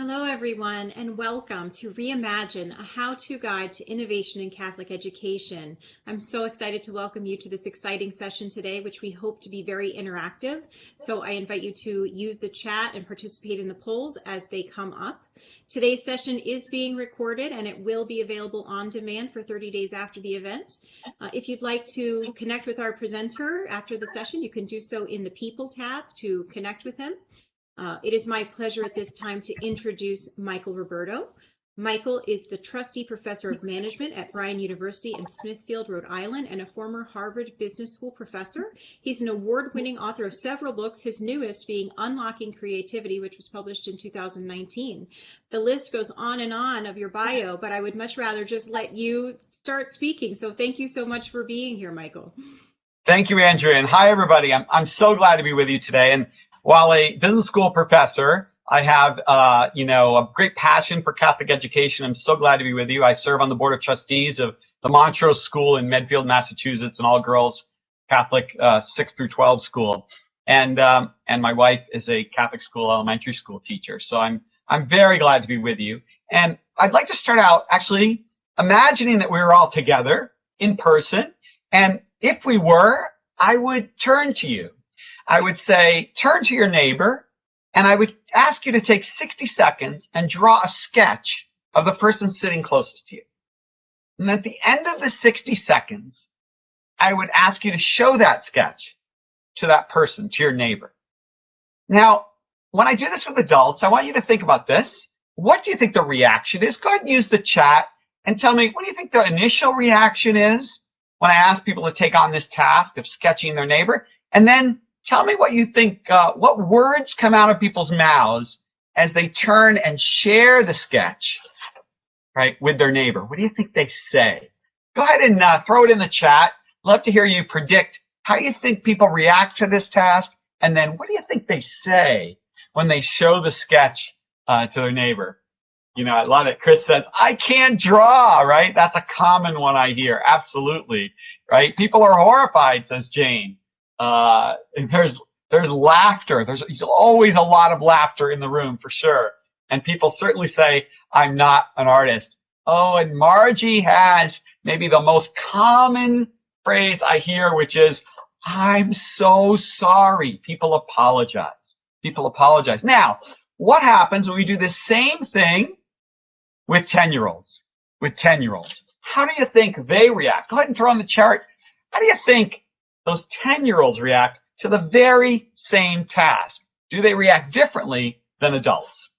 Hello, everyone, and welcome to Reimagine, a how-to guide to innovation in Catholic education. I'm so excited to welcome you to this exciting session today, which we hope to be very interactive. So I invite you to use the chat and participate in the polls as they come up. Today's session is being recorded and it will be available on demand for 30 days after the event. If you'd like to connect with our presenter after the session, you can do so in the People tab to connect with him. It is my pleasure at this time to introduce Michael Roberto. Michael is the Trustee Professor of Management at Bryan University in Smithfield, Rhode Island, and a former Harvard Business School professor. He's an award-winning author of several books, his newest being Unlocking Creativity, which was published in 2019. The list goes on of your bio, but I would much rather just let you start speaking. So thank you so much for being here, Michael. Thank you, Andrea, and hi, everybody. I'm so glad to be with you today. And while a business school professor, I have, a great passion for Catholic education. I'm so glad to be with you. I serve on the Board of Trustees of the Montrose School in Medfield, Massachusetts, an all-girls Catholic 6 through 12 school. And my wife is a Catholic school, elementary school teacher. So I'm very glad to be with you. And I'd like to start out actually imagining that we were all together in person. And if we were, I would turn to you. I would say, turn to your neighbor, and I would ask you to take 60 seconds and draw a sketch of the person sitting closest to you. And at the end of the 60 seconds, I would ask you to show that sketch to that person, to your neighbor. Now, when I do this with adults, I want you to think about this. What do you think the reaction is? Go ahead and use the chat and tell me, what do you think the initial reaction is when I ask people to take on this task of sketching their neighbor? And then tell me what you think, what words come out of people's mouths as they turn and share the sketch, right, with their neighbor. What do you think they say? Go ahead and throw it in the chat. Love to hear you predict how you think people react to this task. And then what do you think they say when they show the sketch to their neighbor? You know, I love it. Chris says, I can't draw, right? That's a common one I hear. Absolutely, right? People are horrified, says Jane. There's laughter. There's always a lot of laughter in the room for sure. And people certainly say, I'm not an artist. Oh, and Margie has maybe the most common phrase I hear, which is, I'm so sorry. People apologize. People apologize. Now, what happens when we do the same thing with 10-year-olds? With 10-year-olds, how do you think they react? Go ahead and throw on the chart. How do you think those 10-year-olds react to the very same task? Do they react differently than adults?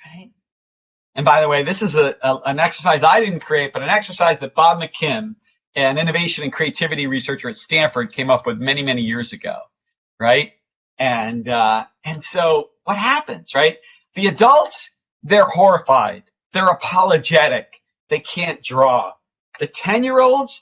Right? And by the way, this is an exercise I didn't create, but an exercise that Bob McKim, an innovation and creativity researcher at Stanford, came up with many, many years ago, right? And so what happens, right? The adults, they're horrified. They're apologetic. They can't draw. The 10-year-olds,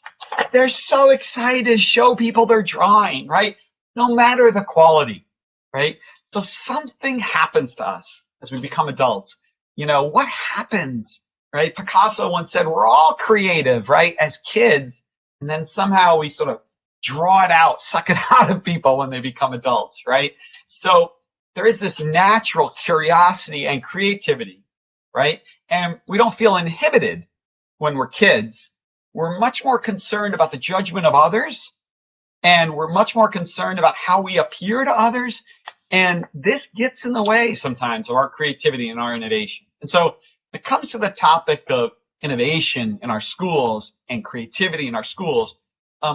they're so excited to show people their drawing, right? No matter the quality, right? So something happens to us as we become adults. You know, what happens, right? Picasso once said, we're all creative, right? As kids, and then somehow we sort of draw it out, suck it out of people when they become adults, right? So there is this natural curiosity and creativity, right? And we don't feel inhibited when we're kids. We're much more concerned about the judgment of others, and we're much more concerned about how we appear to others. And this gets in the way sometimes of our creativity and our innovation. And so when it comes to the topic of innovation in our schools and creativity in our schools,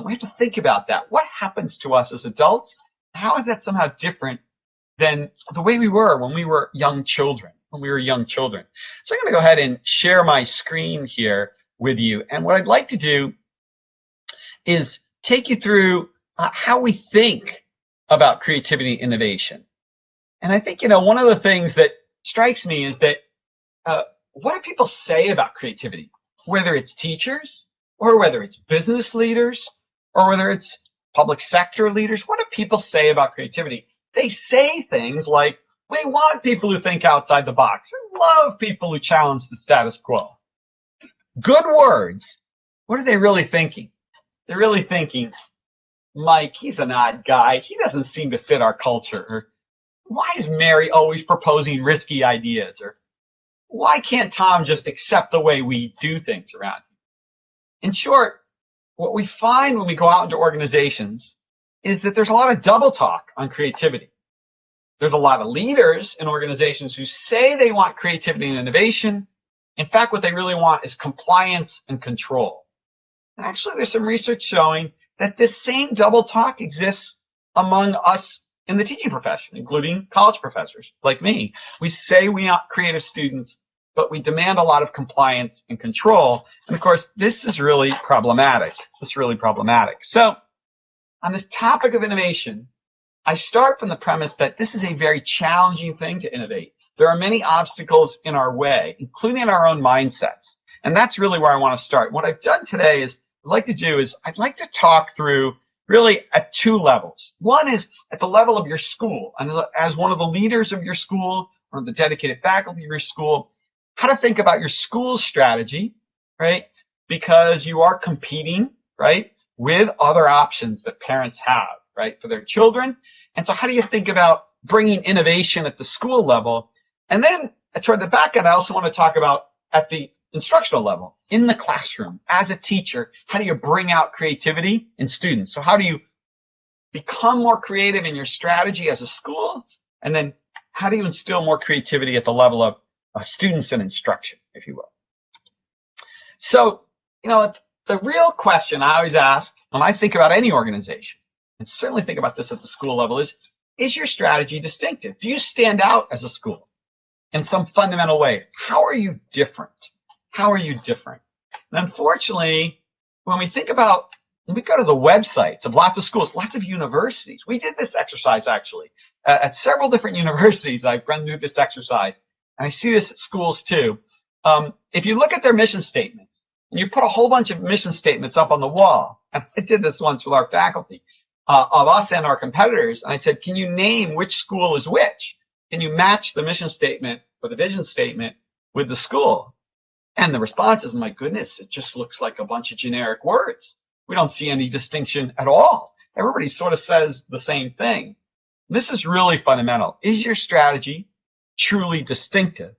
we have to think about that. What happens to us as adults? How is that somehow different than the way we were when we were young children? So I'm going to go ahead and share my screen here with you. And what I'd like to do is take you through how we think about creativity and innovation. And I think, one of the things that strikes me is that what do people say about creativity? Whether it's teachers, or whether it's business leaders, or whether it's public sector leaders, what do people say about creativity? They say things like, we want people who think outside the box. We love people who challenge the status quo. Good words. What are they really thinking? They're really thinking, Mike, he's an odd guy. He doesn't seem to fit our culture. Or why is Mary always proposing risky ideas? Or why can't Tom just accept the way we do things around here? In short, what we find when we go out into organizations is that there's a lot of double talk on creativity. There's a lot of leaders in organizations who say they want creativity and innovation. In fact, what they really want is compliance and control. And actually, there's some research showing that this same double talk exists among us in the teaching profession, including college professors like me. We say we want creative students, but we demand a lot of compliance and control. And of course, this is really problematic. So on this topic of innovation, I start from the premise that this is a very challenging thing to innovate. There are many obstacles in our way, including in our own mindsets. And that's really where I want to start. What I've done today is I'd like to talk through really at two levels. One is at the level of your school, and as one of the leaders of your school, or the dedicated faculty of your school, how to think about your school's strategy, right? Because you are competing, right, with other options that parents have, right, for their children. And so how do you think about bringing innovation at the school level? And then toward the back end, I also want to talk about at the instructional level, in the classroom, as a teacher, how do you bring out creativity in students? So how do you become more creative in your strategy as a school? And then how do you instill more creativity at the level of students and instruction, if you will? So, the real question I always ask when I think about any organization, and certainly think about this at the school level, is your strategy distinctive? Do you stand out as a school in some fundamental way? How are you different? How are you different? And unfortunately, when we go to the websites of lots of schools, lots of universities, we did this exercise actually at several different universities. I've run through this exercise, and I see this at schools too. If you look at their mission statements, and you put a whole bunch of mission statements up on the wall, and I did this once with our faculty, of us and our competitors, and I said, can you name which school is which? Can you match the mission statement or the vision statement with the school? And the response is, my goodness, it just looks like a bunch of generic words. We don't see any distinction at all. Everybody sort of says the same thing. This is really fundamental. Is your strategy truly distinctive?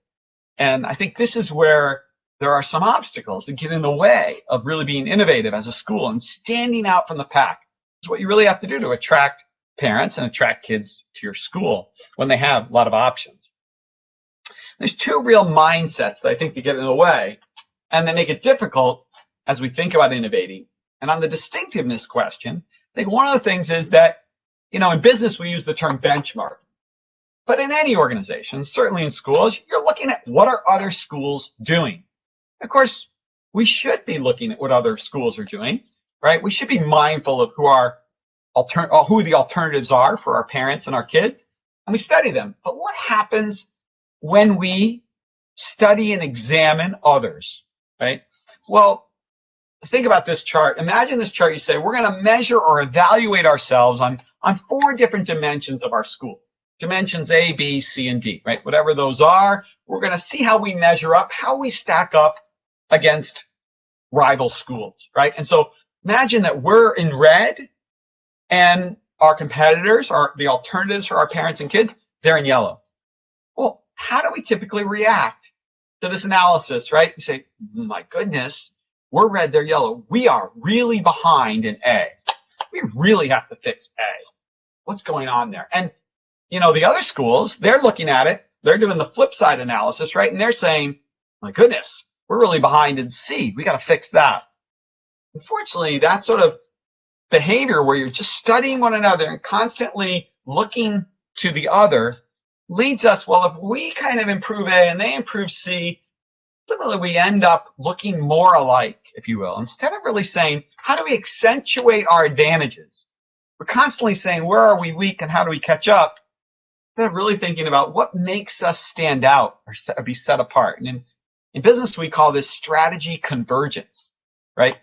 And I think this is where there are some obstacles that get in the way of really being innovative as a school and standing out from the pack. It's what you really have to do to attract parents and attract kids to your school when they have a lot of options. There's two real mindsets that I think that get in the way, and they make it difficult as we think about innovating. And on the distinctiveness question, I think one of the things is that, in business, we use the term benchmark. But in any organization, certainly in schools, you're looking at what are other schools doing. Of course, we should be looking at what other schools are doing, right? We should be mindful of who the alternatives are for our parents and our kids, and we study them. But what happens when we study and examine others, right? Well, think about this chart. Imagine this chart. You say, we're going to measure or evaluate ourselves on 4 different dimensions of our school. Dimensions A, B, C, and D, right? Whatever those are, we're going to see how we measure up, how we stack up against rival schools, right? And so imagine that we're in red and our competitors, the alternatives for our parents and kids, they're in yellow. Well, how do we typically react to this analysis, right? You say, my goodness, we're red, they're yellow. We are really behind in A. We really have to fix A. What's going on there? And, the other schools, they're looking at it. They're doing the flip side analysis, right? And they're saying, my goodness, we're really behind in C. We got to fix that. Unfortunately, that sort of behavior where you're just studying one another and constantly looking to the other leads us, well, if we kind of improve A and they improve C, ultimately we end up looking more alike, if you will. Instead of really saying, how do we accentuate our advantages? We're constantly saying, where are we weak and how do we catch up? Instead of really thinking about what makes us stand out or be set apart. And in business, we call this strategy convergence, right?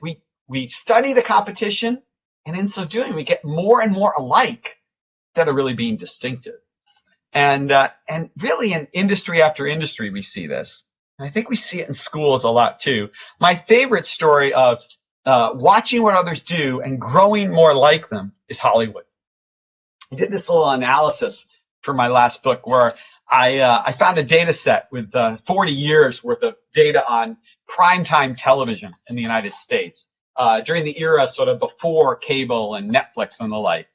We study the competition, and in so doing, we get more and more alike instead of really being distinctive. And really in industry after industry, we see this. And I think we see it in schools a lot too. My favorite story of watching what others do and growing more like them is Hollywood. I did this little analysis for my last book where I found a data set with 40 years worth of data on primetime television in the United States during the era sort of before cable and Netflix and the like.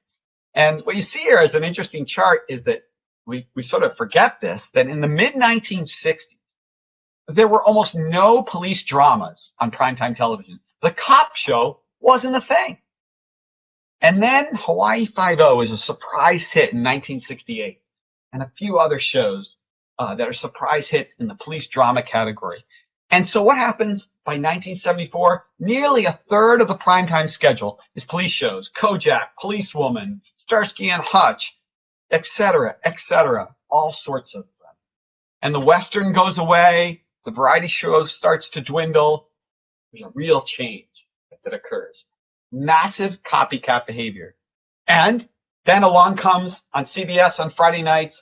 And what you see here as an interesting chart is that we sort of forget this, that in the mid-1960s, there were almost no police dramas on primetime television. The cop show wasn't a thing. And then Hawaii Five-0 is a surprise hit in 1968, and a few other shows that are surprise hits in the police drama category. And so what happens by 1974? Nearly a third of the primetime schedule is police shows, Kojak, Policewoman, Starsky and Hutch, etc., all sorts of them. And the Western goes away, the variety show starts to dwindle. There's a real change that occurs. Massive copycat behavior. And then along comes on CBS on Friday nights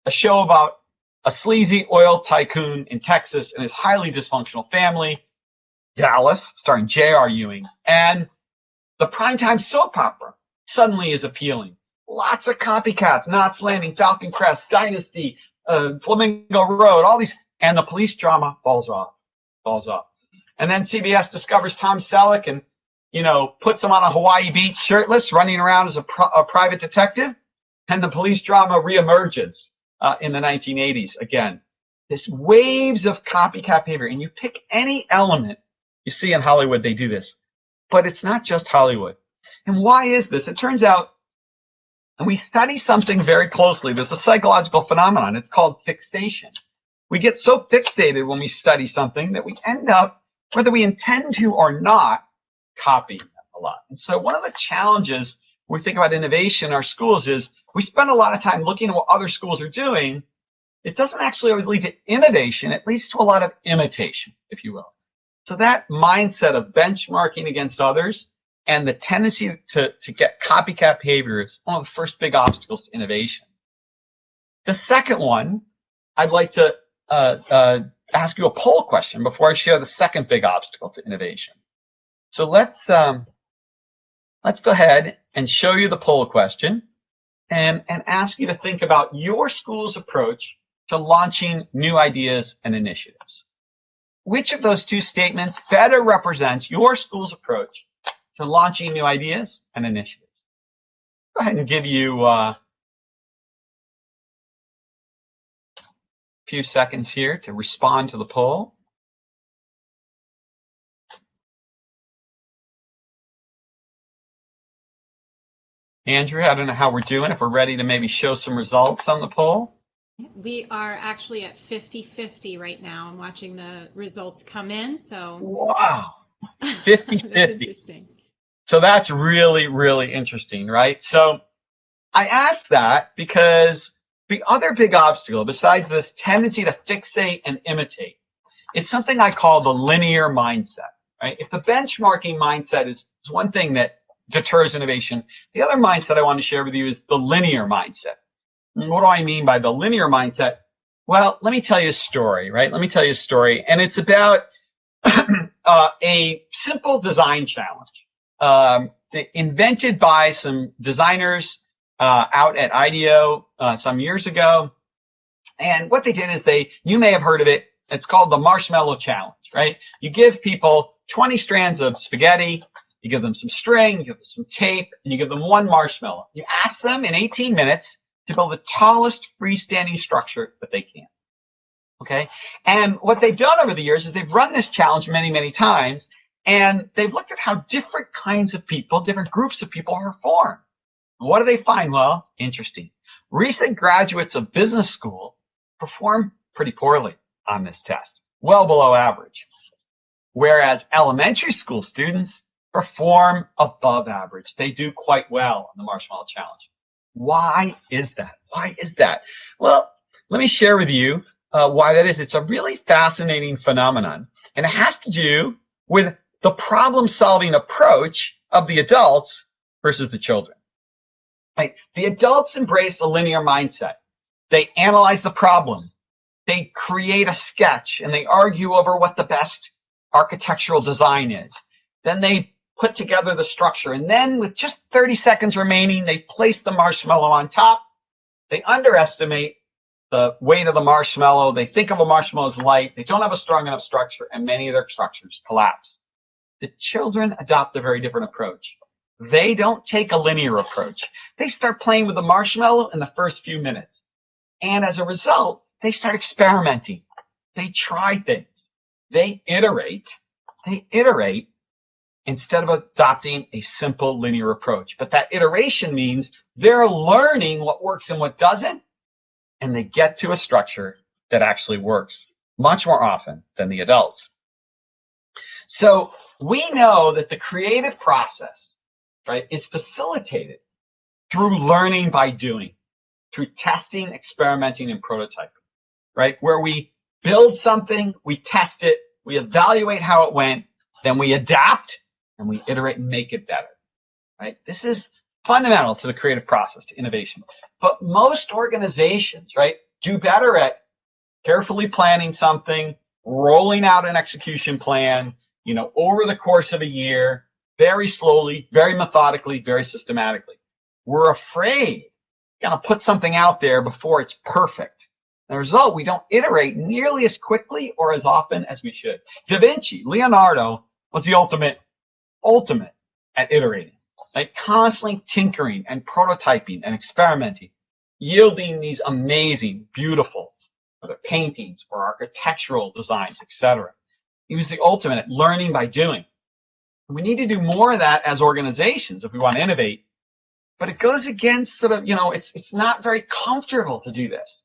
a show about a sleazy oil tycoon in Texas and his highly dysfunctional family, Dallas, starring J.R. Ewing. And the primetime soap opera suddenly is appealing. Lots of copycats, Knots Landing, Falcon Crest, Dynasty, Flamingo Road, all these, and the police drama falls off. And then CBS discovers Tom Selleck and, puts him on a Hawaii beach shirtless, running around as a private detective, and the police drama reemerges in the 1980s again. This waves of copycat behavior, and you pick any element you see in Hollywood, they do this. But it's not just Hollywood. And why is this? It turns out, and we study something very closely, there's a psychological phenomenon. It's called fixation. We get so fixated when we study something that we end up, whether we intend to or not, copying them a lot. And so one of the challenges when we think about innovation in our schools is we spend a lot of time looking at what other schools are doing. It doesn't actually always lead to innovation. It leads to a lot of imitation, if you will. So that mindset of benchmarking against others and the tendency to get copycat behavior is one of the first big obstacles to innovation. The second one, I'd like to ask you a poll question before I share the second big obstacle to innovation. So let's go ahead and show you the poll question and ask you to think about your school's approach to launching new ideas and initiatives. Which of those two statements better represents your school's approach to launching new ideas and initiatives? Go ahead and give you a few seconds here to respond to the poll. Andrew, I don't know how we're doing, if we're ready to maybe show some results on the poll. We are actually at 50-50 right now. I'm watching the results come in, so. Wow, 50-50. That's interesting. So that's really, really interesting, right? So I asked that because the other big obstacle, besides this tendency to fixate and imitate, is something I call the linear mindset, right? If the benchmarking mindset is one thing that deters innovation, the other mindset I want to share with you is the linear mindset. And what do I mean by the linear mindset? Well, let me tell you a story, right? Let me tell you a story. And it's about a simple design challenge invented by some designers out at IDEO some years ago. And what they did is you may have heard of it, it's called the Marshmallow Challenge, right? You give people 20 strands of spaghetti, you give them some string, you give them some tape, and you give them one marshmallow. You ask them in 18 minutes to build the tallest freestanding structure that they can. Okay? And what they've done over the years is they've run this challenge many, many times, and they've looked at how different kinds of people, different groups of people perform. What do they find? Well, interesting. Recent graduates of business school perform pretty poorly on this test, well below average. Whereas elementary school students perform above average. They do quite well on the Marshmallow Challenge. Why is that? Why is that? Well, let me share with you why that is. It's a really fascinating phenomenon, and it has to do with the problem-solving approach of the adults versus the children. Right? The adults embrace a linear mindset. They analyze the problem. They create a sketch, and they argue over what the best architectural design is. Then they put together the structure, and then with just 30 seconds remaining, they place the marshmallow on top, They underestimate the weight of the marshmallow. They think of a marshmallow as light. They don't have a strong enough structure, and many of their structures collapse. The children adopt a very different approach. They don't take a linear approach. They start playing with the marshmallow in the first few minutes. And as a result, they start experimenting. They try things. They iterate instead of adopting a simple linear approach. But that iteration means they're learning what works and what doesn't, and they get to a structure that actually works much more often than the adults. So we know that the creative process, right, is facilitated through learning by doing, through testing, experimenting, and prototyping, right? Where we build something, we test it, we evaluate how it went, then we adapt, and we iterate and make it better, right? This is fundamental to the creative process, to innovation. But most organizations, right, do better at carefully planning something, rolling out an execution plan, over the course of a year, very slowly, very methodically, very systematically. We're afraid to put something out there before it's perfect. As a result, we don't iterate nearly as quickly or as often as we should. Leonardo was the ultimate at iterating, like constantly tinkering and prototyping and experimenting, yielding these amazing, beautiful, whether paintings or architectural designs, etc. He was the ultimate at learning by doing. We need to do more of that as organizations if we want to innovate. But it goes against sort of, it's not very comfortable to do this.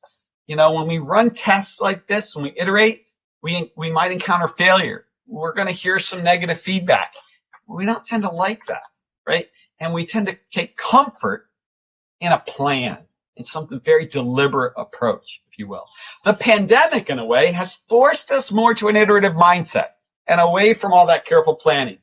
When we run tests like this, when we iterate, we might encounter failure. We're going to hear some negative feedback. We don't tend to like that, right? And we tend to take comfort in a plan, in something very deliberate approach, if you will. The pandemic, in a way, has forced us more to an iterative mindset and away from all that careful planning.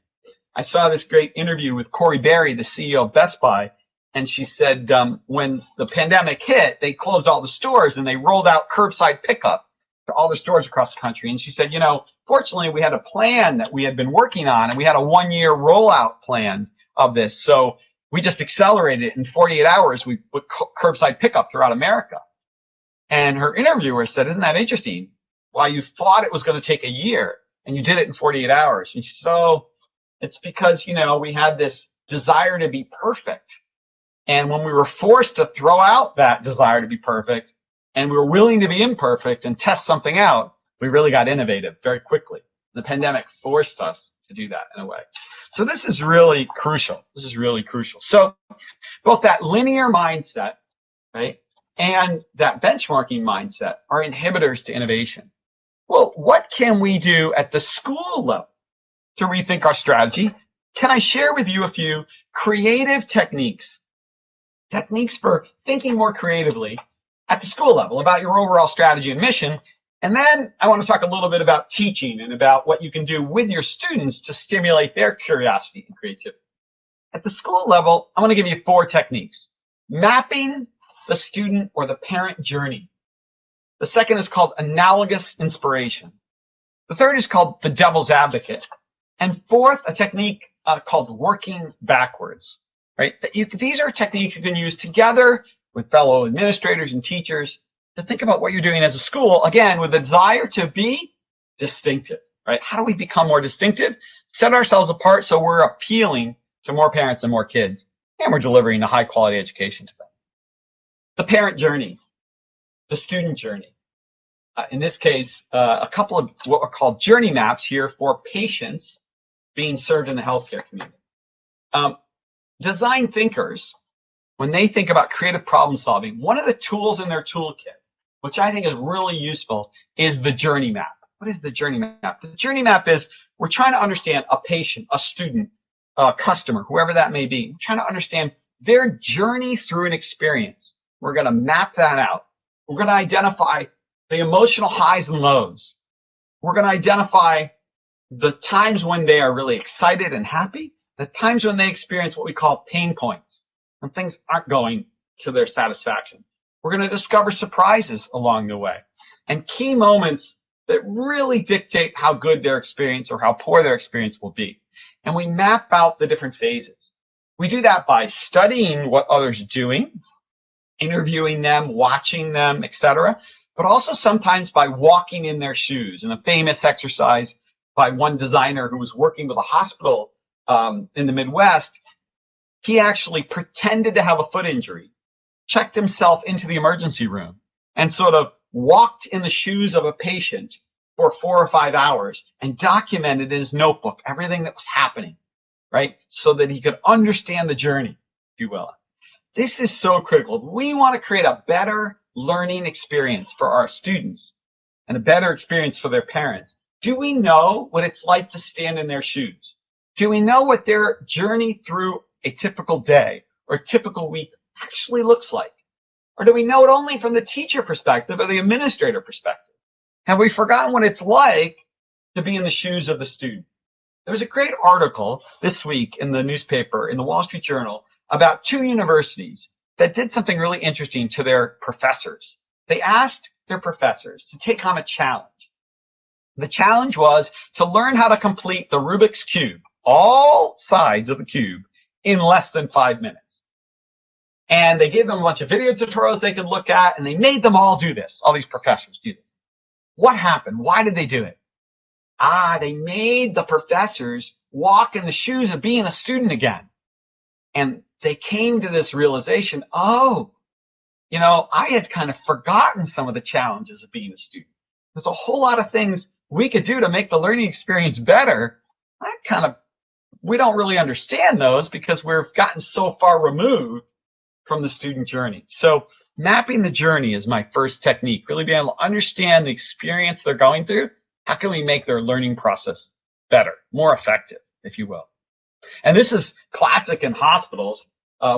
I saw this great interview with Corey Berry, the CEO of Best Buy, and she said when the pandemic hit, they closed all the stores and they rolled out curbside pickup to all the stores across the country. And she said, fortunately, we had a plan that we had been working on, and we had a 1-year rollout plan of this. So we just accelerated it. In 48 hours, we put curbside pickup throughout America. And her interviewer said, isn't that interesting? Why you thought it was going to take a year and you did it in 48 hours. And she said, oh, it's because, we had this desire to be perfect. And when we were forced to throw out that desire to be perfect and we were willing to be imperfect and test something out, we really got innovative very quickly. The pandemic forced us to do that in a way. So this is really crucial. So both that linear mindset, right, and that benchmarking mindset are inhibitors to innovation. Well, what can we do at the school level to rethink our strategy? Can I share with you a few creative techniques for thinking more creatively at the school level about your overall strategy and mission? And then I want to talk a little bit about teaching and about what you can do with your students to stimulate their curiosity and creativity. At the school level, I want to give you 4 techniques. Mapping the student or the parent journey. The second is called analogous inspiration. The third is called the devil's advocate. And fourth, a technique called working backwards. Right? These are techniques you can use together with fellow administrators and teachers to think about what you're doing as a school, again, with a desire to be distinctive, right? How do we become more distinctive? Set ourselves apart so we're appealing to more parents and more kids, and we're delivering a high quality education to them. The parent journey, the student journey. In this case, a couple of what are called journey maps here for patients being served in the healthcare community. Design thinkers, when they think about creative problem solving, one of the tools in their toolkit, which I think is really useful, is the journey map. What is the journey map? The journey map is we're trying to understand a patient, a student, a customer, whoever that may be. We're trying to understand their journey through an experience. We're going to map that out. We're going to identify the emotional highs and lows. We're going to identify the times when they are really excited and happy, the times when they experience what we call pain points, when things aren't going to their satisfaction. We're going to discover surprises along the way and key moments that really dictate how good their experience or how poor their experience will be. And we map out the different phases. We do that by studying what others are doing interviewing them, watching them, etc., but also sometimes by walking in their shoes. And a famous exercise by one designer who was working with a hospital in the Midwest, he actually pretended to have a foot injury, checked himself into the emergency room, and sort of walked in the shoes of a patient for 4 or 5 hours and documented in his notebook everything that was happening, right? So that he could understand the journey, if you will. This is so critical. If we want to create a better learning experience for our students and a better experience for their parents, do we know what it's like to stand in their shoes? Do we know what their journey through a typical day or a typical week actually looks like? Or do we know it only from the teacher perspective or the administrator perspective? Have we forgotten what it's like to be in the shoes of the student? There was a great article this week in the newspaper, in the Wall Street Journal, about 2 universities that did something really interesting to their professors. They asked their professors to take on a challenge. The challenge was to learn how to complete the Rubik's Cube, all sides of the cube, in less than 5 minutes. And they gave them a bunch of video tutorials they could look at, and they made them all do this, all these professors do this. What happened? Why did they do it? They made the professors walk in the shoes of being a student again. And they came to this realization, I had kind of forgotten some of the challenges of being a student. There's a whole lot of things we could do to make the learning experience better. We don't really understand those because we've gotten so far removed from the student journey. So mapping the journey is my first technique, really being able to understand the experience they're going through. How can we make their learning process better, more effective, if you will? And this is classic in hospitals.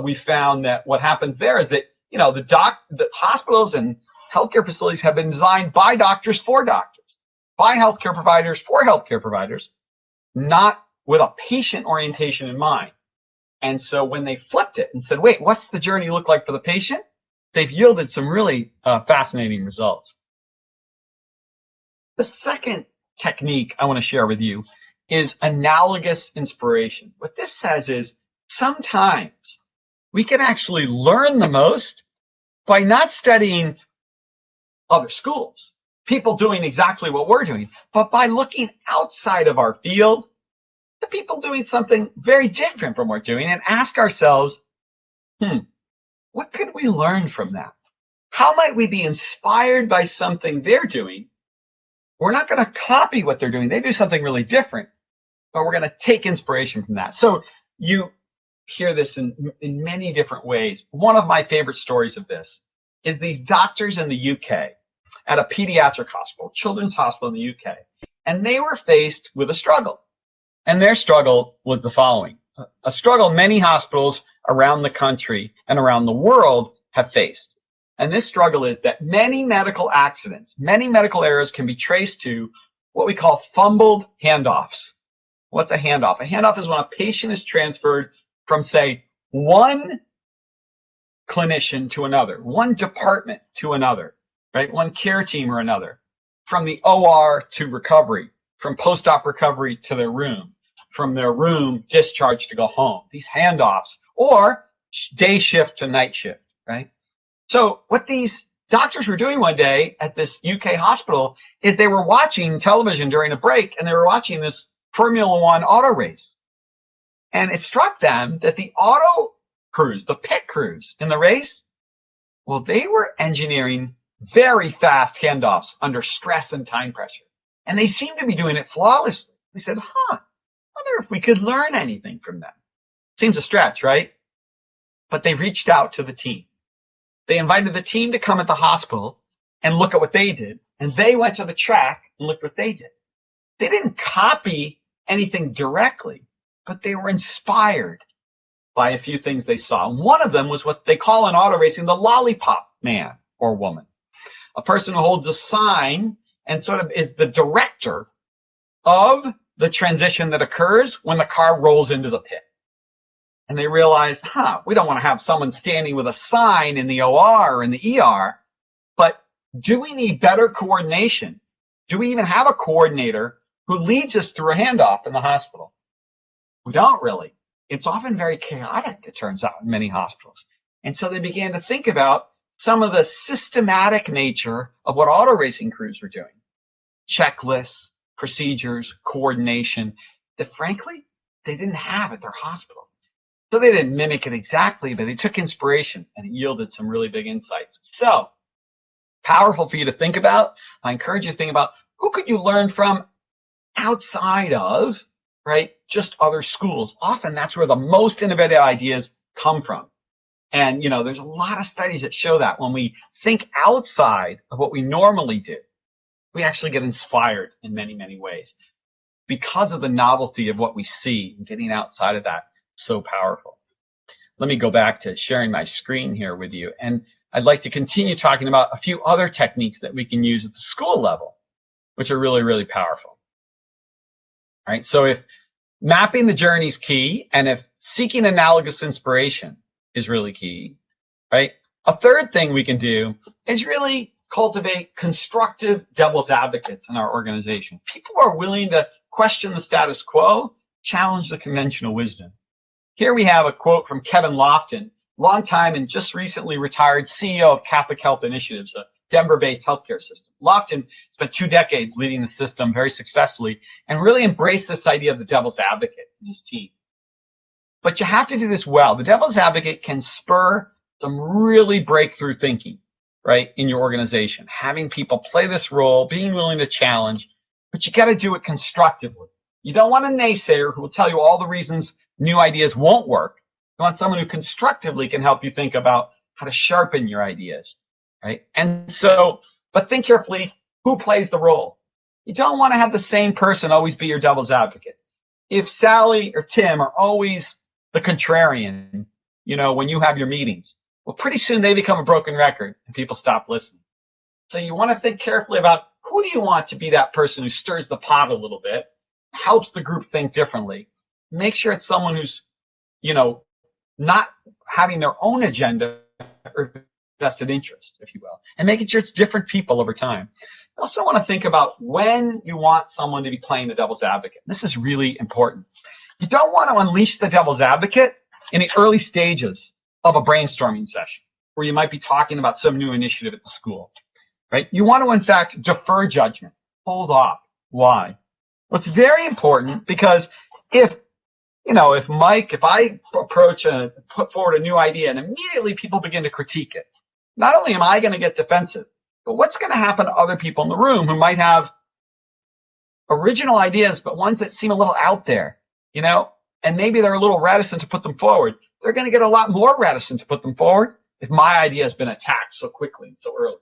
We found that what happens there is that, the hospitals and healthcare facilities have been designed by doctors for doctors, by healthcare providers for healthcare providers, not with a patient orientation in mind. And so when they flipped it and said, wait, what's the journey look like for the patient? They've yielded some really fascinating results. The second technique I want to share with you is analogous inspiration. What this says is sometimes we can actually learn the most by not studying other schools, people doing exactly what we're doing, but by looking outside of our field to people doing something very different from what we're doing and ask ourselves, what could we learn from that? How might we be inspired by something they're doing? We're not going to copy what they're doing. They do something really different, but we're going to take inspiration from that. So you hear this in many different ways. One of my favorite stories of this is these doctors in the UK at a pediatric hospital, children's hospital in the UK, and they were faced with a struggle. And their struggle was the following, a struggle many hospitals around the country and around the world have faced. And this struggle is that many medical accidents, many medical errors can be traced to what we call fumbled handoffs. What's a handoff? A handoff is when a patient is transferred from, say, one clinician to another, one department to another, right? One care team or another, from the OR to recovery, from post-op recovery to their room, from their room discharged to go home. These handoffs, or day shift to night shift, right? So what these doctors were doing one day at this UK hospital is they were watching television during a break, and they were watching this Formula One auto race. And it struck them that the auto crews, the pit crews in the race, well, they were engineering very fast handoffs under stress and time pressure. And they seemed to be doing it flawlessly. They said, wonder if we could learn anything from them. Seems a stretch, right? But they reached out to the team. They invited the team to come at the hospital and look at what they did. And they went to the track and looked what they did. They didn't copy anything directly, but they were inspired by a few things they saw. And one of them was what they call in auto racing the lollipop man or woman, a person who holds a sign and sort of is the director of the transition that occurs when the car rolls into the pit. And they realized, we don't want to have someone standing with a sign in the OR or in the ER, but do we need better coordination? Do we even have a coordinator who leads us through a handoff in the hospital? We don't really. It's often very chaotic, it turns out, in many hospitals. And so they began to think about some of the systematic nature of what auto racing crews were doing. Checklists, procedures, coordination that frankly, they didn't have at their hospital. So they didn't mimic it exactly, but they took inspiration and it yielded some really big insights. So powerful for you to think about. I encourage you to think about who could you learn from outside of, right, just other schools. Often that's where the most innovative ideas come from. And, there's a lot of studies that show that when we think outside of what we normally do, we actually get inspired in many, many ways because of the novelty of what we see and getting outside of that. So powerful. Let me go back to sharing my screen here with you. And I'd like to continue talking about a few other techniques that we can use at the school level, which are really, really powerful. All right. So if mapping the journey is key, and if seeking analogous inspiration is really key, right? A third thing we can do is really cultivate constructive devil's advocates in our organization. People are willing to question the status quo, challenge the conventional wisdom. Here we have a quote from Kevin Lofton, longtime and just recently retired CEO of Catholic Health Initiatives, a Denver-based healthcare system. Lofton spent 2 decades leading the system very successfully and really embraced this idea of the devil's advocate in his team. But you have to do this well. The devil's advocate can spur some really breakthrough thinking, right, in your organization. Having people play this role, being willing to challenge, but you got to do it constructively. You don't want a naysayer who will tell you all the reasons new ideas won't work. You want someone who constructively can help you think about how to sharpen your ideas, right? And so, but think carefully, who plays the role? You don't want to have the same person always be your devil's advocate. If Sally or Tim are always the contrarian, when you have your meetings, well, pretty soon they become a broken record and people stop listening. So you want to think carefully about who do you want to be that person who stirs the pot a little bit, helps the group think differently. Make sure it's someone who's, not having their own agenda or vested interest, if you will, and making sure it's different people over time. You also want to think about when you want someone to be playing the devil's advocate. This is really important. You don't want to unleash the devil's advocate in the early stages of a brainstorming session where you might be talking about some new initiative at the school, right? You want to, in fact, defer judgment. Hold off. Why? Well, it's very important because if I approach and put forward a new idea and immediately people begin to critique it, not only am I going to get defensive, but what's going to happen to other people in the room who might have original ideas, but ones that seem a little out there, and maybe they're a little reticent to put them forward. They're going to get a lot more reticent to put them forward if my idea has been attacked so quickly and so early.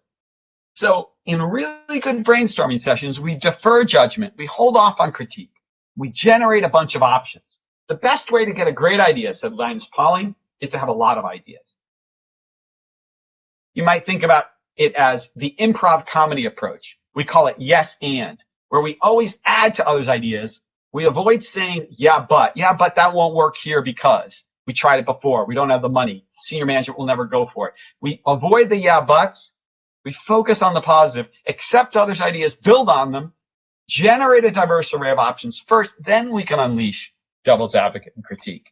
So in really good brainstorming sessions, we defer judgment. We hold off on critique. We generate a bunch of options. The best way to get a great idea, said Linus Pauling, is to have a lot of ideas. You might think about it as the improv comedy approach. We call it yes and, where we always add to others' ideas. We avoid saying, yeah, but that won't work here because we tried it before. We don't have the money. Senior management will never go for it. We avoid the yeah, buts. We focus on the positive, accept others' ideas, build on them, generate a diverse array of options first, then we can unleash devil's advocate and critique.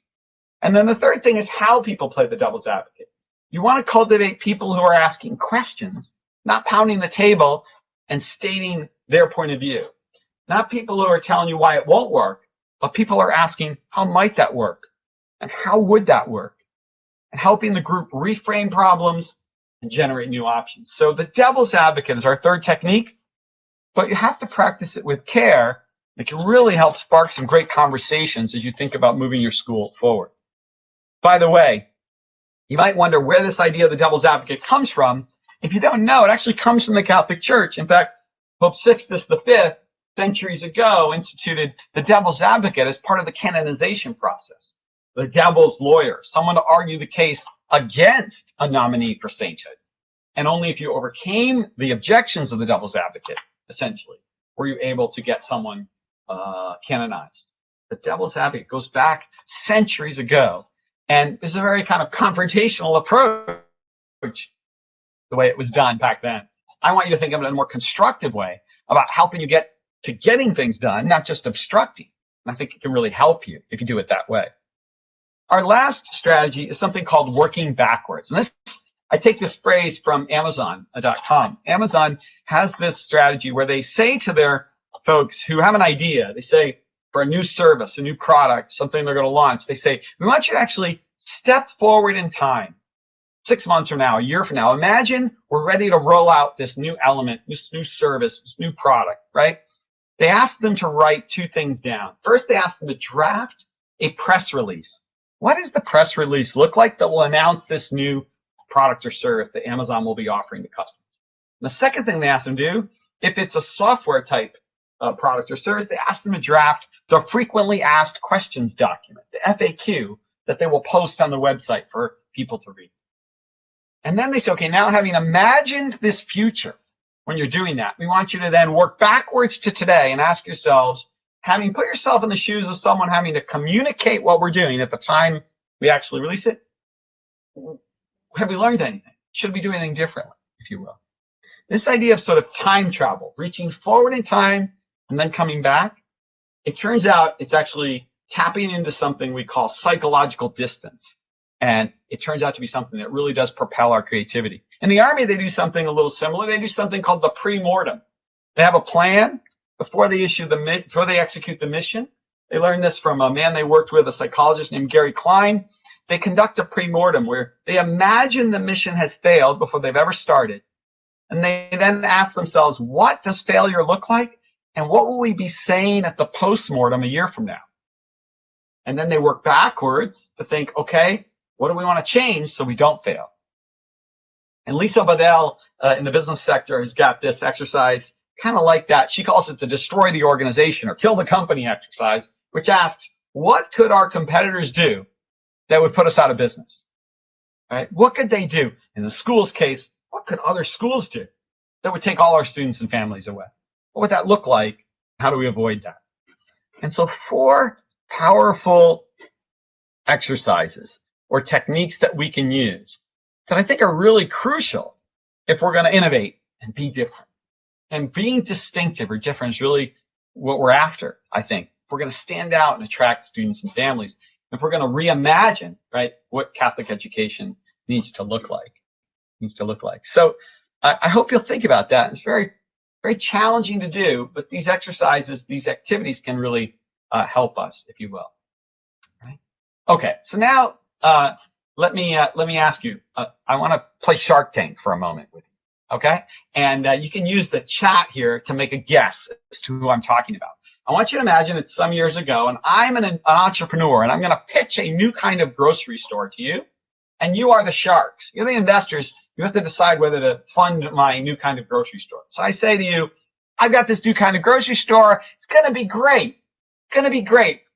And then the third thing is how people play the devil's advocate. You want to cultivate people who are asking questions, not pounding the table and stating their point of view. Not people who are telling you why it won't work, but people are asking, how might that work? And how would that work? And helping the group reframe problems and generate new options. So the devil's advocate is our third technique, but you have to practice it with care. It can really help spark some great conversations as you think about moving your school forward. By the way, you might wonder where this idea of the devil's advocate comes from. If you don't know, it actually comes from the Catholic Church. In fact, Pope Sixtus V, centuries ago, instituted the devil's advocate as part of the canonization process. The devil's lawyer, someone to argue the case against a nominee for sainthood. And only if you overcame the objections of the devil's advocate, essentially, were you able to get someone canonized. The devil's advocate goes back centuries ago and is a very kind of confrontational approach the way it was done back then. I want you to think of it in a more constructive way about helping you get to getting things done, not just obstructing. And I think it can really help you if you do it that way. Our last strategy is something called working backwards. And this I take this phrase from Amazon.com. Amazon has this strategy where they say to their folks who have an idea, they say for a new service, a new product, something they're going to launch, they say, we want you to actually step forward in time. 6 months from now, a year from now, imagine we're ready to roll out this new element, this new service, this new product, right? They ask them to write two things down. First, they ask them to draft a press release. What does the press release look like that will announce this new product or service that Amazon will be offering to customers? And the second thing they ask them to do, if it's a software type product or service, they ask them to draft the frequently asked questions document, the FAQ, that they will post on the website for people to read. And then they say, okay, now having imagined this future, when you're doing that, we want you to then work backwards to today and ask yourselves, having put yourself in the shoes of someone having to communicate what we're doing at the time we actually release it, have we learned anything? Should we do anything differently, if you will? This idea of sort of time travel, reaching forward in time and then coming back, it turns out it's actually tapping into something we call psychological distance. And it turns out to be something that really does propel our creativity. In the Army, they do something a little similar. They do something called the pre-mortem. They have a plan before they execute the mission. They learned this from a man they worked with, a psychologist named Gary Klein. They conduct a pre-mortem where they imagine the mission has failed before they've ever started. And they then ask themselves, what does failure look like? And what will we be saying at the post-mortem a year from now? And then they work backwards to think, okay, what do we want to change so we don't fail? And Lisa Badell in the business sector has got this exercise kind of like that. She calls it the destroy the organization or kill the company exercise, which asks, what could our competitors do that would put us out of business? Right? What could they do? In the school's case, what could other schools do that would take all our students and families away? What would that look like? How do we avoid that? And so 4 powerful exercises or techniques that we can use that I think are really crucial if we're going to innovate and be different. And being distinctive or different is really what we're after, I think. If we're going to stand out and attract students and families, if we're going to reimagine, right, what Catholic education needs to look like. So I hope you'll think about that. It's very, very challenging to do, but these exercises, these activities can really help us, if you will. Right? Okay, so now let me ask you. I want to play Shark Tank for a moment with you, okay? And you can use the chat here to make a guess as to who I'm talking about. I want you to imagine it's some years ago, and I'm an entrepreneur, and I'm going to pitch a new kind of grocery store to you, and you are the sharks. You're the investors. You have to decide whether to fund my new kind of grocery store. So I say to you, I've got this new kind of grocery store. It's going to be great.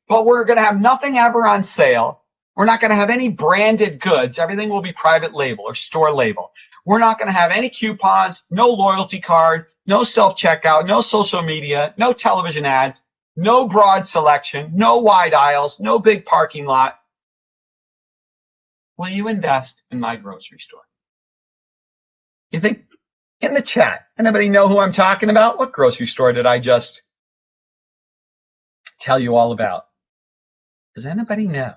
But we're going to have nothing ever on sale. We're not going to have any branded goods. Everything will be private label or store label. We're not going to have any coupons, no loyalty card, no self-checkout, no social media, no television ads, no broad selection, no wide aisles, no big parking lot. Will you invest in my grocery store? You think, in the chat, anybody know who I'm talking about? What grocery store did I just tell you all about? Does anybody know?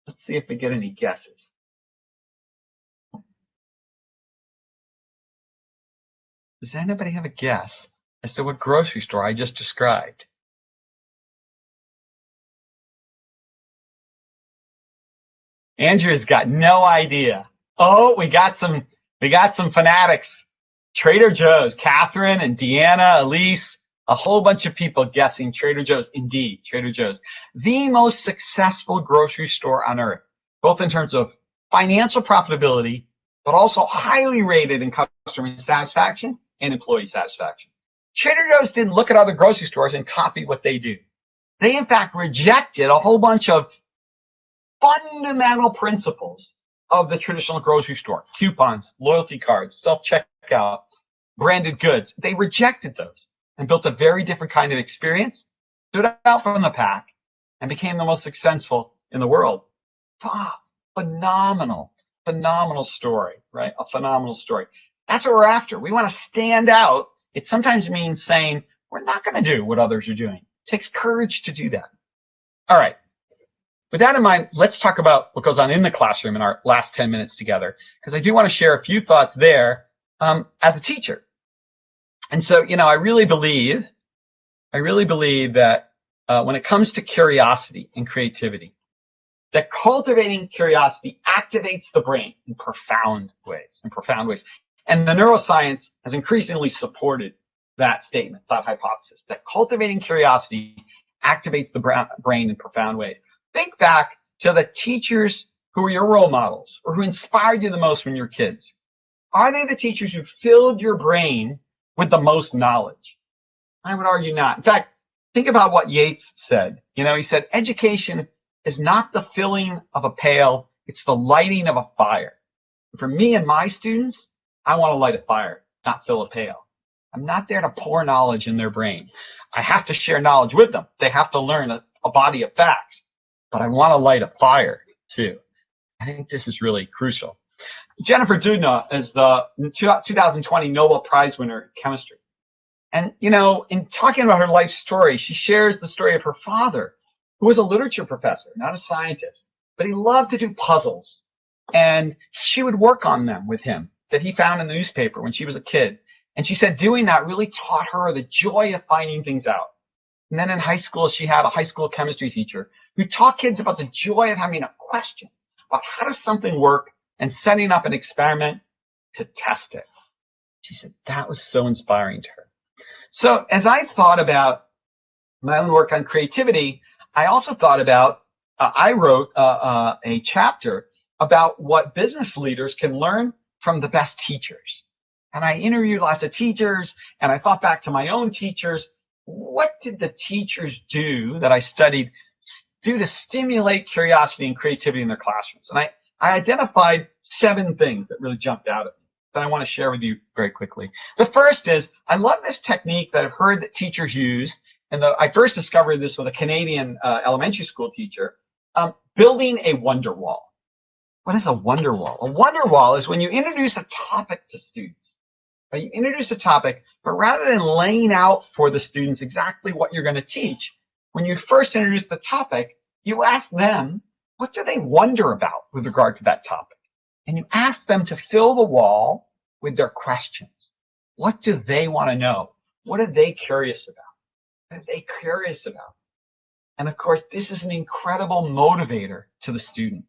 Let's see if we get any guesses. Does anybody have a guess as to what grocery store I just described? Andrew's got no idea. Oh, we got some fanatics. Trader Joe's, Catherine and Deanna, Elise, a whole bunch of people guessing Trader Joe's. Indeed, Trader Joe's. The most successful grocery store on earth, both in terms of financial profitability, but also highly rated in customer satisfaction and employee satisfaction. Trader Joe's didn't look at other grocery stores and copy what they do. They, in fact, rejected a whole bunch of fundamental principles of the traditional grocery store. Coupons, loyalty cards, self-checkout, branded goods. They rejected those and built a very different kind of experience, stood out from the pack, and became the most successful in the world. Phenomenal story, right? A phenomenal story. That's what we're after. We want to stand out. It sometimes means saying, we're not going to do what others are doing. It takes courage to do that. All right. with that in mind, let's talk about what goes on in the classroom in our last 10 minutes together, because I do want to share a few thoughts there as a teacher. And so, I really believe that when it comes to curiosity and creativity, that cultivating curiosity activates the brain in profound ways. And the neuroscience has increasingly supported that statement, that hypothesis, that cultivating curiosity activates the brain in profound ways. Think back to the teachers who were your role models or who inspired you the most when you were kids. Are they the teachers who filled your brain with the most knowledge? I would argue not. In fact, think about what Yeats said. He said, education is not the filling of a pail, it's the lighting of a fire. For me and my students, I want to light a fire, not fill a pail. I'm not there to pour knowledge in their brain. I have to share knowledge with them. They have to learn a body of facts, but I want to light a fire too. I think this is really crucial. Jennifer Doudna is the 2020 Nobel Prize winner in chemistry. And, in talking about her life story, she shares the story of her father, who was a literature professor, not a scientist, but he loved to do puzzles. And she would work on them with him that he found in the newspaper when she was a kid. And she said doing that really taught her the joy of finding things out. And then in high school, she had a high school chemistry teacher who taught kids about the joy of having a question about how does something work and setting up an experiment to test it. She said that was so inspiring to her. So as I thought about my own work on creativity, I also thought about, I wrote a chapter about what business leaders can learn from the best teachers. And I interviewed lots of teachers, and I thought back to my own teachers. What did the teachers do that I studied do to stimulate curiosity and creativity in their classrooms? And I identified 7 things that really jumped out at me that I want to share with you very quickly. The first is, I love this technique that I've heard that teachers use, and I first discovered this with a Canadian elementary school teacher, building a wonder wall. What is a wonder wall? A wonder wall is when you introduce a topic to students. You introduce a topic, but rather than laying out for the students exactly what you're going to teach, when you first introduce the topic, you ask them, what do they wonder about with regard to that topic? And you ask them to fill the wall with their questions. What do they want to know? What are they curious about? What are they curious about? And of course, this is an incredible motivator to the student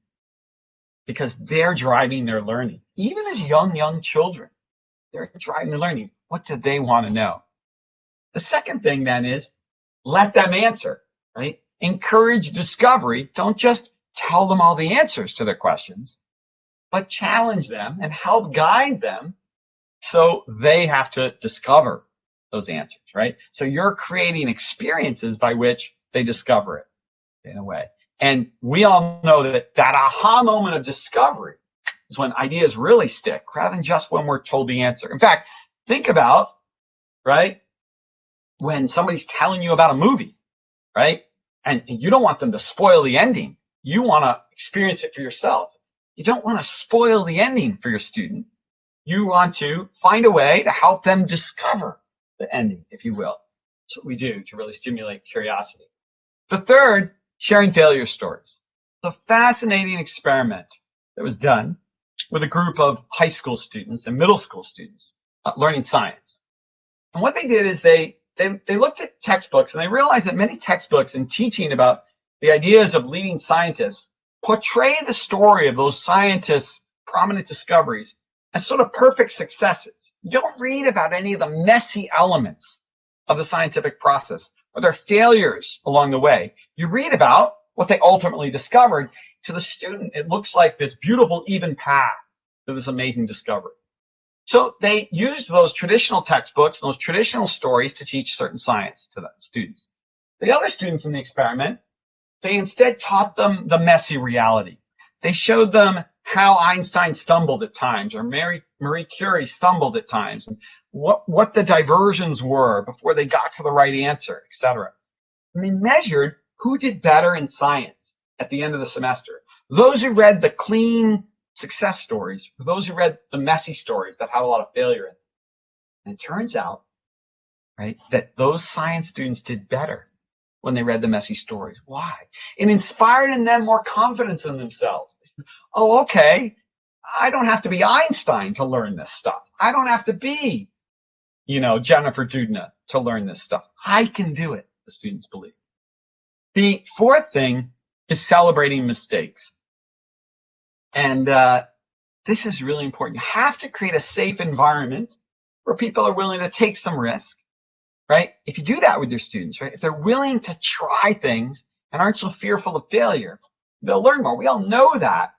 because they're driving their learning. Even as young children, they're driving their learning. What do they want to know? The second thing then is let them answer, right? Encourage discovery. Don't just tell them all the answers to their questions, but challenge them and help guide them so they have to discover those answers, right? So you're creating experiences by which they discover it in a way. And we all know that aha moment of discovery is when ideas really stick rather than just when we're told the answer. In fact, think about, right, when somebody's telling you about a movie, right? And you don't want them to spoil the ending. You want to experience it for yourself. You don't want to spoil the ending for your student. You want to find a way to help them discover the ending, if you will. That's what we do to really stimulate curiosity. The third, sharing failure stories. It's a fascinating experiment that was done with a group of high school students and middle school students learning science. And what they did is they looked at textbooks and they realized that many textbooks in teaching about the ideas of leading scientists portray the story of those scientists' prominent discoveries as sort of perfect successes. You don't read about any of the messy elements of the scientific process or their failures along the way. You read about what they ultimately discovered. To the student, it looks like this beautiful, even path to this amazing discovery. So they used those traditional textbooks, those traditional stories to teach certain science to the students. The other students in the experiment, they instead taught them the messy reality. They showed them how Einstein stumbled at times, or Marie Curie stumbled at times, and what the diversions were before they got to the right answer, etc. And they measured who did better in science at the end of the semester. Those who read the clean success stories, or those who read the messy stories that had a lot of failure in them. And it turns out, right, that those science students did better when they read the messy stories. Why? It inspired in them more confidence in themselves. Oh, okay. I don't have to be Einstein to learn this stuff. I don't have to be, Jennifer Doudna to learn this stuff. I can do it, the students believe. The fourth thing is celebrating mistakes. And this is really important. You have to create a safe environment where people are willing to take some risk, right? If you do that with your students, right? If they're willing to try things and aren't so fearful of failure, they'll learn more. We all know that,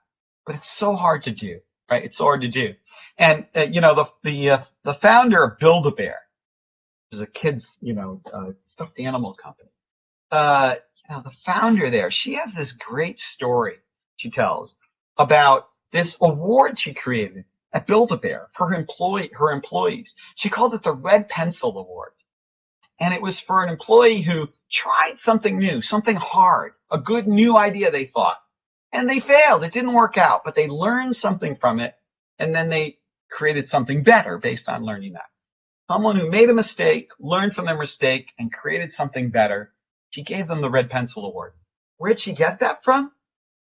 but it's so hard to do, right? It's so hard to do. And, the founder of Build-A-Bear, which is a kid's, stuffed animal company, the founder there, she has this great story she tells about this award she created at Build-A-Bear for her employees. She called it the Red Pencil Award. And it was for an employee who tried something new, something hard, a good new idea they thought. And they failed. It didn't work out, but they learned something from it. And then they created something better based on learning that. Someone who made a mistake, learned from their mistake, and created something better. She gave them the Red Pencil Award. Where'd she get that from?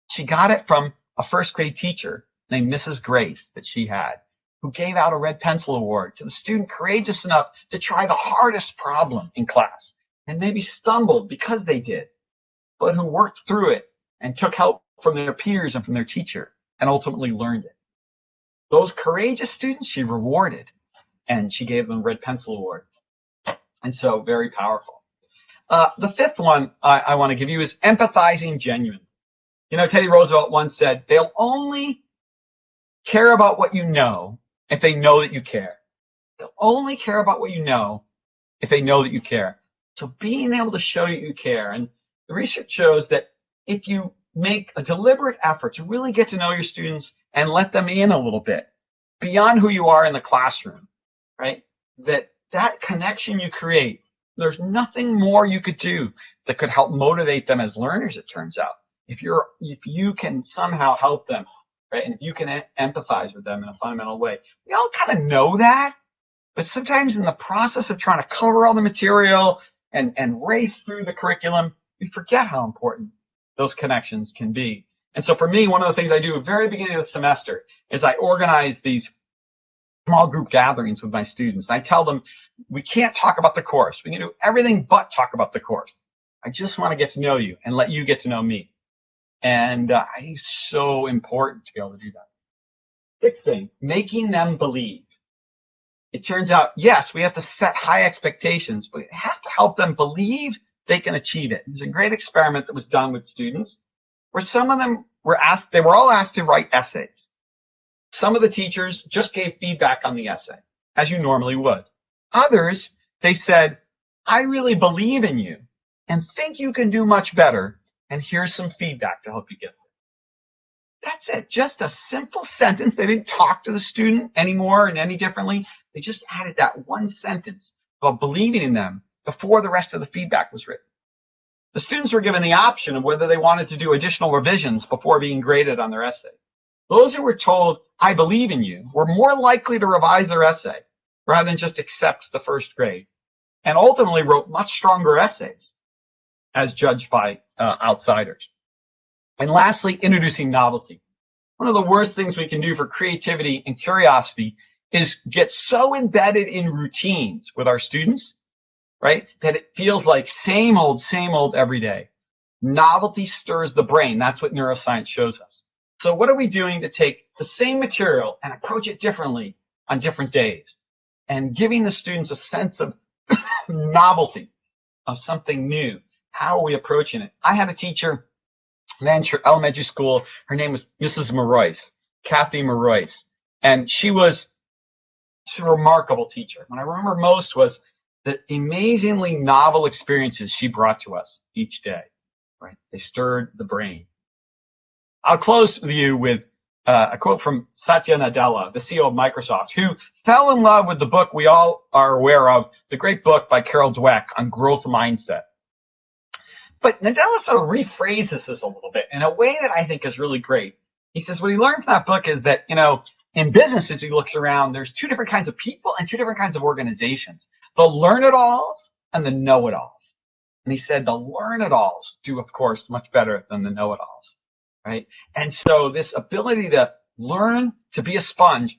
She got it from a first grade teacher named Mrs. Grace that she had, who gave out a Red Pencil Award to the student courageous enough to try the hardest problem in class and maybe stumbled because they did, but who worked through it and took help from their peers and from their teacher and ultimately learned it. Those courageous students she rewarded, and she gave them Red Pencil Award. And so very powerful. The fifth one I want to give you is empathizing genuinely. Teddy Roosevelt once said, they'll only care about what you know if they know that you care. They'll only care about what you know if they know that you care. So being able to show you care, and the research shows that if you make a deliberate effort to really get to know your students and let them in a little bit beyond who you are in the classroom, right? That connection you create, there's nothing more you could do that could help motivate them as learners, it turns out. If you can somehow help them, right? And if you can empathize with them in a fundamental way. We all kind of know that, but sometimes in the process of trying to cover all the material and race through the curriculum, we forget how important those connections can be. And so for me, one of the things I do at the very beginning of the semester is I organize these small group gatherings with my students. I tell them, we can't talk about the course. We can do everything but talk about the course. I just want to get to know you and let you get to know me. And it's so important to be able to do that. Sixth thing, making them believe. It turns out, yes, we have to set high expectations, but we have to help them believe they can achieve it. There's a great experiment that was done with students where some of them were all asked to write essays. Some of the teachers just gave feedback on the essay, as you normally would. Others, they said, I really believe in you and think you can do much better, and here's some feedback to help you get there. That's it. Just a simple sentence. They didn't talk to the student anymore and any differently. They just added that one sentence about believing in them before the rest of the feedback was written. The students were given the option of whether they wanted to do additional revisions before being graded on their essay. Those who were told, I believe in you, were more likely to revise their essay rather than just accept the first grade, and ultimately wrote much stronger essays as judged by outsiders. And lastly, introducing novelty. One of the worst things we can do for creativity and curiosity is get so embedded in routines with our students, right, that it feels like same old every day. Novelty stirs the brain. That's what neuroscience shows us. So what are we doing to take the same material and approach it differently on different days? And giving the students a sense of novelty, of something new. How are we approaching it? I had a teacher in elementary school. Her name was Mrs. Marois, Kathy Marois. And she's a remarkable teacher. What I remember most was the amazingly novel experiences she brought to us each day, right? They stirred the brain. I'll close with you with a quote from Satya Nadella, the CEO of Microsoft, who fell in love with the book we all are aware of, the great book by Carol Dweck on growth mindset. But Nadella sort of rephrases this a little bit in a way that I think is really great. He says what he learned from that book is that, in business, as he looks around, there's two different kinds of people and two different kinds of organizations, the learn-it-alls and the know-it-alls. And he said the learn-it-alls do, of course, much better than the know-it-alls, right? And so this ability to learn to be a sponge,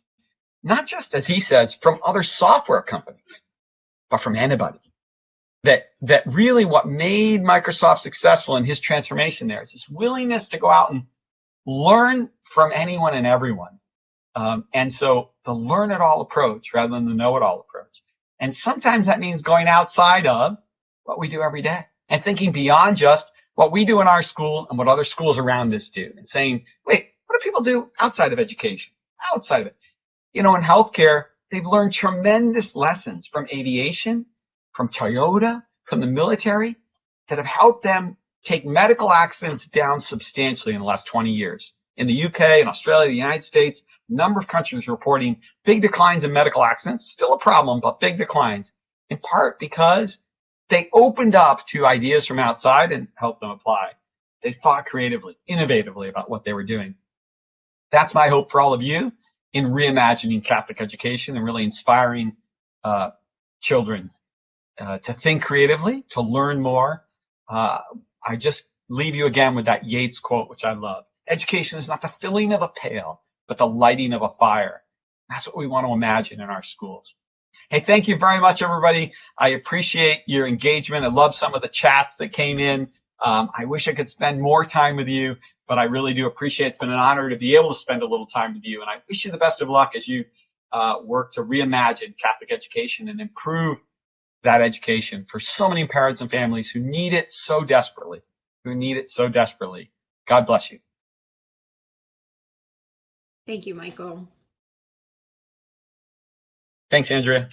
not just, as he says, from other software companies, but from anybody. That really what made Microsoft successful in his transformation there is this willingness to go out and learn from anyone and everyone. And so the learn-it-all approach rather than the know-it-all approach. And sometimes that means going outside of what we do every day and thinking beyond just what we do in our school and what other schools around us do, and saying, wait, what do people do outside of education, outside of it? In healthcare, they've learned tremendous lessons from aviation, from Toyota, from the military, that have helped them take medical accidents down substantially in the last 20 years. In the UK, in Australia, the United States, a number of countries reporting big declines in medical accidents, still a problem, but big declines, in part because they opened up to ideas from outside and helped them apply. They thought creatively, innovatively about what they were doing. That's my hope for all of you in reimagining Catholic education and really inspiring children to think creatively, to learn more. I just leave you again with that Yeats quote, which I love. Education is not the filling of a pail, but the lighting of a fire. That's what we want to imagine in our schools. Hey, thank you very much, everybody. I appreciate your engagement. I love some of the chats that came in. I wish I could spend more time with you, but I really do appreciate it. It's been an honor to be able to spend a little time with you. And I wish you the best of luck as you work to reimagine Catholic education and improve that education for so many parents and families who need it so desperately, God bless you. Thank you, Michael. Thanks, Andrea.